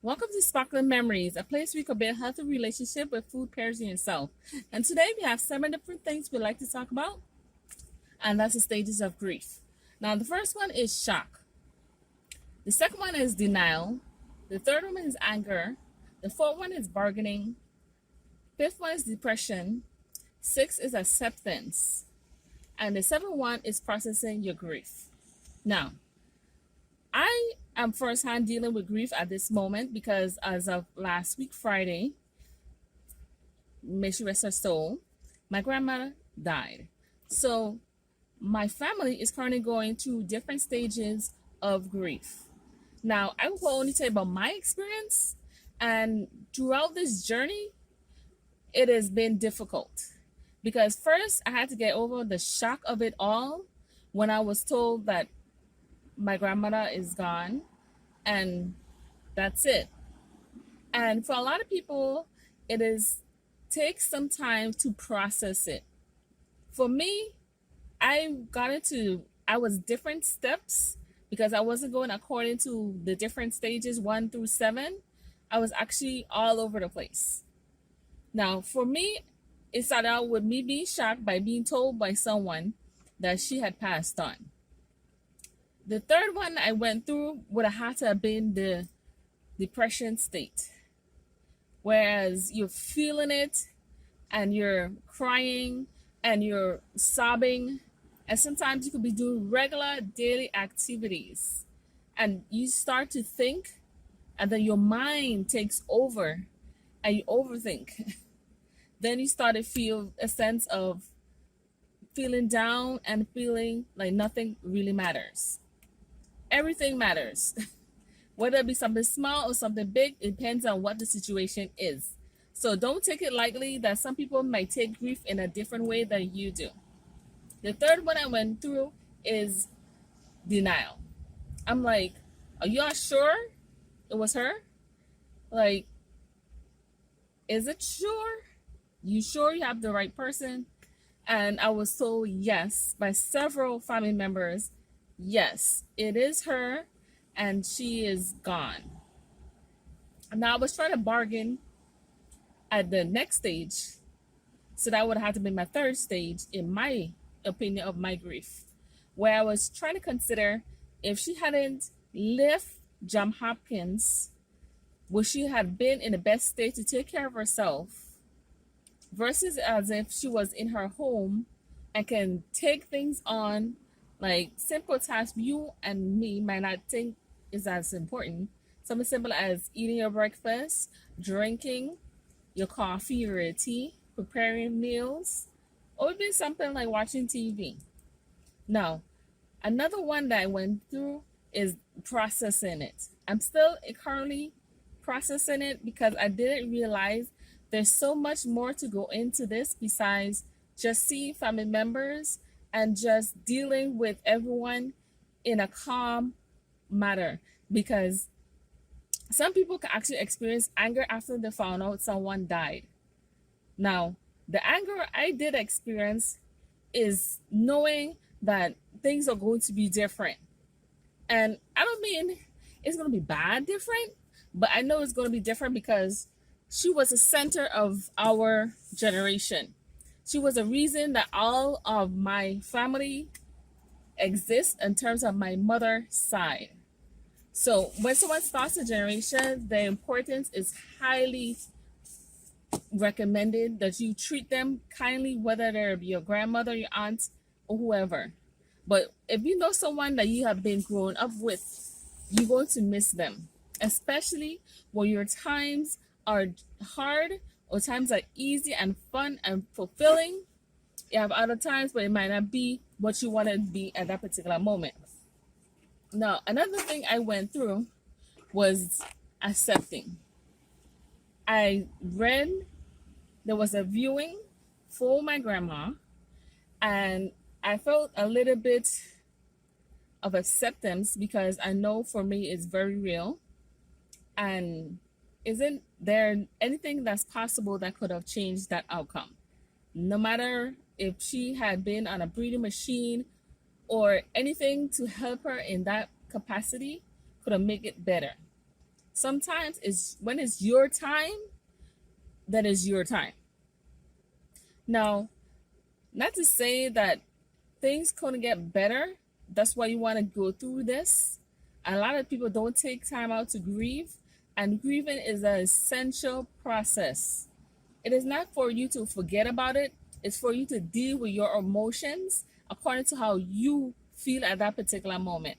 Welcome to Sparkling Memories, a place where you can build a healthy relationship with food, pairs, and yourself. And today we have 7 different things we'd like to talk about, and that's the stages of grief. Now, the first one is shock. The second one is denial. The third one is anger. The fourth one is bargaining. Fifth one is depression. Sixth is acceptance. And the seventh one is processing your grief. Now, I am firsthand dealing with grief at this moment because as of last week, Friday, may she rest her soul, my grandmother died. So my family is currently going through different stages of grief. Now, I will only tell you about my experience, and throughout this journey, it has been difficult because first I had to get over the shock of it all when I was told that my grandmother is gone and that's it. And for a lot of people, it is takes some time to process it. For me, I was different steps because I wasn't going according to the different stages 1 through 7. I was actually all over the place. Now, for me, it started out with me being shocked by being told by someone that she had passed on. The third one I went through would have had to have been the depression state, whereas you're feeling it and you're crying and you're sobbing, and sometimes you could be doing regular daily activities and you start to think, and then your mind takes over and you overthink. Then you start to feel a sense of feeling down and feeling like nothing really matters. Everything matters. Whether it be something small or something big, it depends on what the situation is. So don't take it lightly that some people might take grief in a different way than you do. The third one I went through is denial. I'm like, are you all sure it was her? Like, is it sure? You sure you have the right person? And I was told yes by several family members. Yes, it is her and she is gone. Now I was trying to bargain at the next stage, so that would have to be my third stage in my opinion of my grief, where I was trying to consider if she hadn't left Johns Hopkins, would she have been in the best state to take care of herself versus as if she was in her home and can take things on, like simple tasks you and me might not think is as important. Something simple as eating your breakfast, drinking your coffee or your tea, preparing meals, or even something like watching TV. Now, another one that I went through is processing it. I'm still currently processing it because I didn't realize there's so much more to go into this besides just seeing family members and just dealing with everyone in a calm manner, because some people can actually experience anger after they found out someone died. Now, the anger I did experience is knowing that things are going to be different. And I don't mean it's going to be bad different, but I know it's going to be different because she was the center of our generation. She was the reason that all of my family exists in terms of my mother's side. So when someone starts a generation, the importance is highly recommended that you treat them kindly, whether they're your grandmother, your aunt, or whoever. But if you know someone that you have been growing up with, you're going to miss them, especially when your times are hard or times are easy and fun and fulfilling. You have other times where it might not be what you want to be at that particular moment. Now, another thing I went through was accepting. I read there was a viewing for my grandma, and I felt a little bit of acceptance because I know for me it's very real. And isn't there anything that's possible that could have changed that outcome? No matter if she had been on a breathing machine or anything to help her in that capacity could have made it better. Sometimes it's when it's your time, that is your time. Now, not to say that things couldn't get better. That's why you want to go through this. A lot of people don't take time out to grieve, and grieving is an essential process. It is not for you to forget about it, it's for you to deal with your emotions according to how you feel at that particular moment.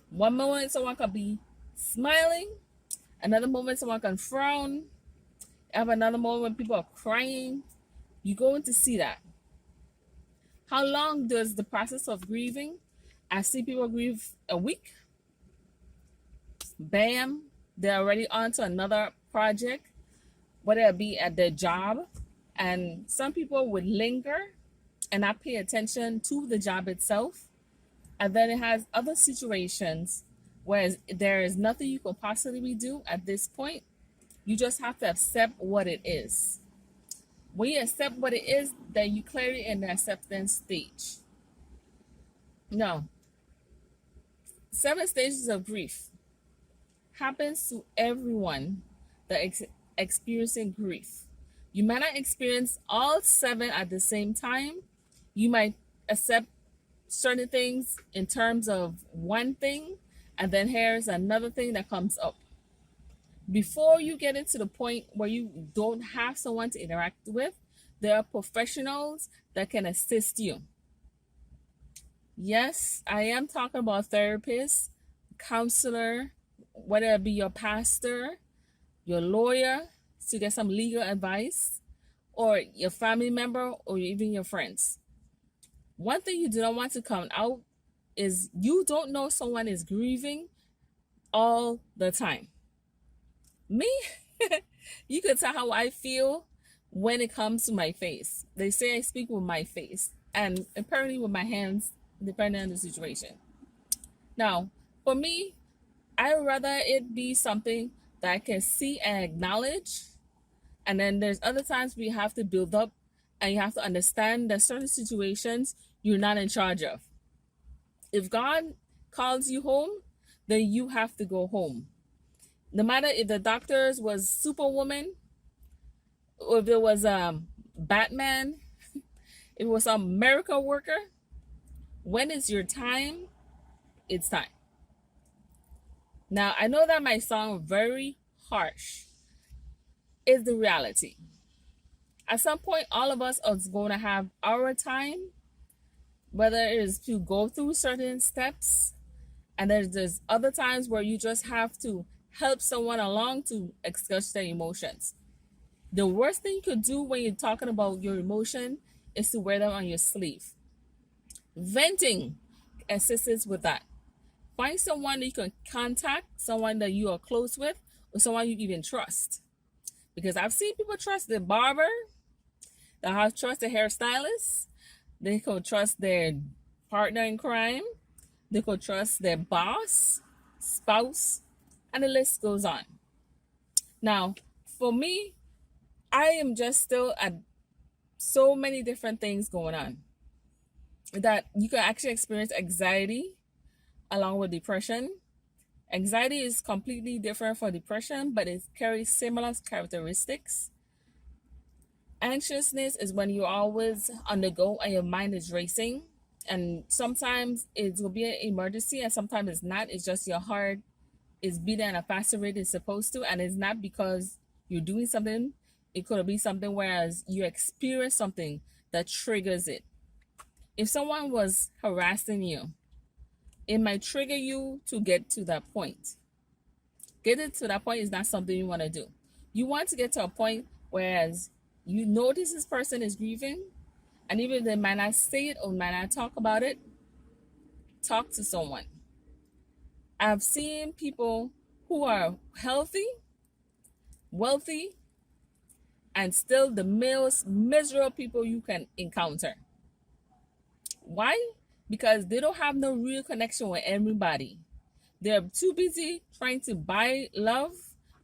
One moment, someone could be smiling, another moment, someone can frown, have another moment when people are crying. You're going to see that. How long does the process of grieving? I see people grieve a week. Bam, they're already on to another project, whether it be at their job. And some people would linger and not pay attention to the job itself. And then it has other situations where there is nothing you can possibly do at this point. You just have to accept what it is. When you accept what it is, then you clearly in the acceptance stage. Now, 7 stages of grief happens to everyone that experiencing grief. You might not experience all 7 at the same time. You might accept certain things in terms of one thing, and then here's another thing that comes up. Before you get into the point where you don't have someone to interact with, there are professionals that can assist you. Yes, I am talking about therapists, counselor, whether it be your pastor, your lawyer to get some legal advice, or your family member, or even your friends. One thing you do not want to come out is you don't know someone is grieving all the time. Me, you could tell how I feel when it comes to my face. They say I speak with my face, and apparently with my hands, depending on the situation. Now, for me, I'd rather it be something that I can see and acknowledge. And then there's other times we have to build up, and you have to understand that certain situations you're not in charge of. If God calls you home, then you have to go home. No matter if the doctors was Superwoman, or if it was Batman, if it was some miracle worker, when it's your time, it's time. Now, I know that might sound very harsh. It's the reality. At some point, all of us are going to have our time, whether it is to go through certain steps, and there's other times where you just have to help someone along to express their emotions. The worst thing you could do when you're talking about your emotion is to wear them on your sleeve. Venting assists with that. Find someone that you can contact, someone that you are close with, or someone you even trust. Because I've seen people trust their barber, they have trust their hairstylist, they could trust their partner in crime, they could trust their boss, spouse, and the list goes on. Now, for me, I am just still at so many different things going on that you can actually experience anxiety along with depression. Anxiety is completely different from depression, but it carries similar characteristics. Anxiousness is when you're always on the go and your mind is racing. And sometimes it will be an emergency and sometimes it's not. It's just your heart is beating at a faster rate it's supposed to. And it's not because you're doing something. It could be something whereas you experience something that triggers it. If someone was harassing you, it might trigger you to get to that point. Getting to that point is not something you want to do. You want to get to a point whereas you notice this person is grieving, and even if they might not say it or might not talk about it, talk to someone. I've seen people who are healthy, wealthy, and still the most miserable people you can encounter. Why? Because they don't have no real connection with everybody. They're too busy trying to buy love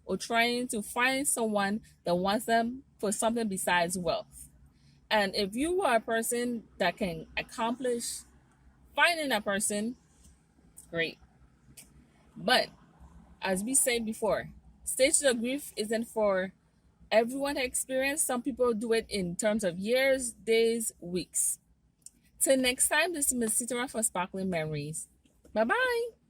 or trying to find someone that wants them for something besides wealth. And if you are a person that can accomplish finding a person, great. But as we said before, Stages of grief isn't for everyone to experience. Some people do it in terms of years, days, weeks. Till next time, this is Miss Sitara for Sparkling Memories. Bye bye.